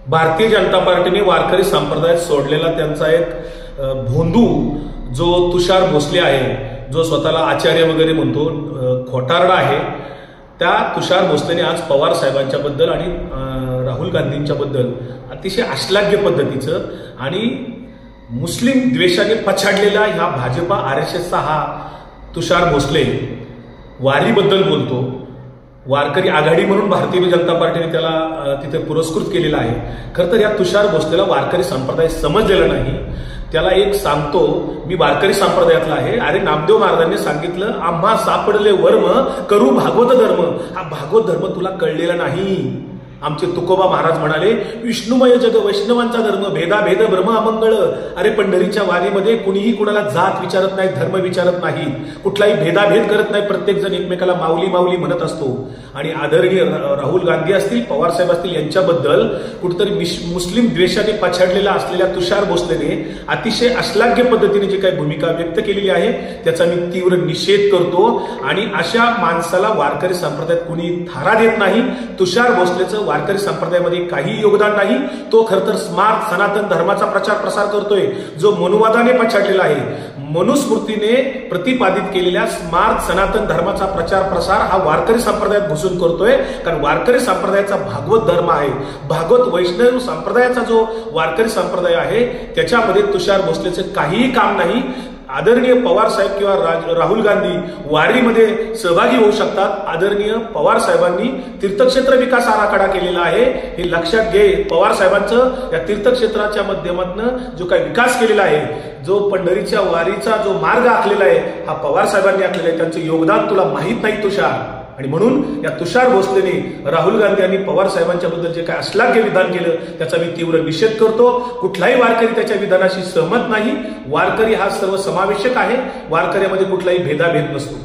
भारतीय जनता पार्टीने वारकरी संप्रदायात सोडलेला त्यांचा एक भोंदू जो तुषार भोसले आहे, जो स्वतःला आचार्य वगैरे म्हणतो, खोटारडा आहे, त्या तुषार भोसलेने आज पवार साहेबांच्या बद्दल आणि राहुल गांधींच्या बद्दल अतिशय अश्लाघ्य पद्धतीचं आणि मुस्लिम द्वेषाने पछाडलेला ह्या भाजपा आरएसएसचा हा तुषार भोसले वारीबद्दल बोलतो. वारकरी आघाडी म्हणून भारतीय जनता पार्टीने त्याला तिथे पुरस्कृत केलेला आहे. खरं तर या तुषार भोसलेला वारकरी संप्रदाय समजलेला नाही. त्याला एक सांगतो, मी वारकरी संप्रदायातला आहे. अरे नामदेव महाराजांनी सांगितलं, आम्हा सापडले वर्म करू भागवत धर्म. हा भागवत धर्म तुला कळलेला नाही. आमचे तुकोबा महाराज म्हणाले, विष्णुमय जग वैष्णवांचा धर्म, भेदाभेद ब्रह्म अमंगळ. अरे पंढरीच्या वारीमध्ये कुणीही कुणाला जात विचारत नाही, धर्म विचारत नाही, कुठलाही भेदाभेद करत नाही. प्रत्येक जण एकमेकाला माऊली माऊली म्हणत असतो. आणि आदरणीय राहुल गांधी असतील, पवार साहेब असतील, यांच्याबद्दल कुठेतरी मुस्लिम द्वेषाने पछाडलेला असलेल्या तुषार भोसलेने अतिशय अश्लाघ्य पद्धतीने जी काही भूमिका व्यक्त केलेली आहे त्याचा मी तीव्र निषेध करतो. आणि अशा माणसाला वारकरी संप्रदायात कुणी थारा देत नाही. तुषार भोसलेचं वारकरी संप्रदायामध्ये काही योगदान नाही. तो खरं तर स्मार्ट सनातन धर्माचा प्रचार प्रसार करतोय, जो मनुवादाने पछाडलेला आहे. मनुस्मृतीने प्रतिपादित केलेल्या स्मार्ट सनातन धर्माचा प्रचार प्रसार हा वारकरी संप्रदायात घुसून करतोय. कारण वारकरी संप्रदायाचा भागवत धर्म आहे. भागवत वैष्णव संप्रदायाचा जो वारकरी संप्रदाय आहे त्याच्यामध्ये तुषार भोसलेचं काहीही काम नाही. आदरणीय पवार साहेब किंवा राहुल गांधी वारीमध्ये सहभागी होऊ शकतात. आदरणीय पवार साहेबांनी तीर्थक्षेत्र विकास आराखडा केलेला आहे, हे लक्षात घे. पवार साहेबांचं या तीर्थक्षेत्राच्या माध्यमातून जो काही विकास केलेला आहे, जो पंढरीच्या वारीचा जो मार्ग आखलेला आहे, हा पवार साहेबांनी आखलेला आहे. त्यांचं योगदान तुला माहीत नाही तुषार. आणि म्हणून या तुषार भोसलेने राहुल गांधी आणि पवार साहेबांच्या बद्दल जे काही अश्लाघ्य विधान केलं त्याचा मी तीव्र निषेध करतो. कुठलाही वारकरी त्याच्या विधानाशी सहमत नाही. वारकरी हा सर्वसमावेशक आहे. वारकऱ्यामध्ये कुठलाही भेदाभेद नसतो.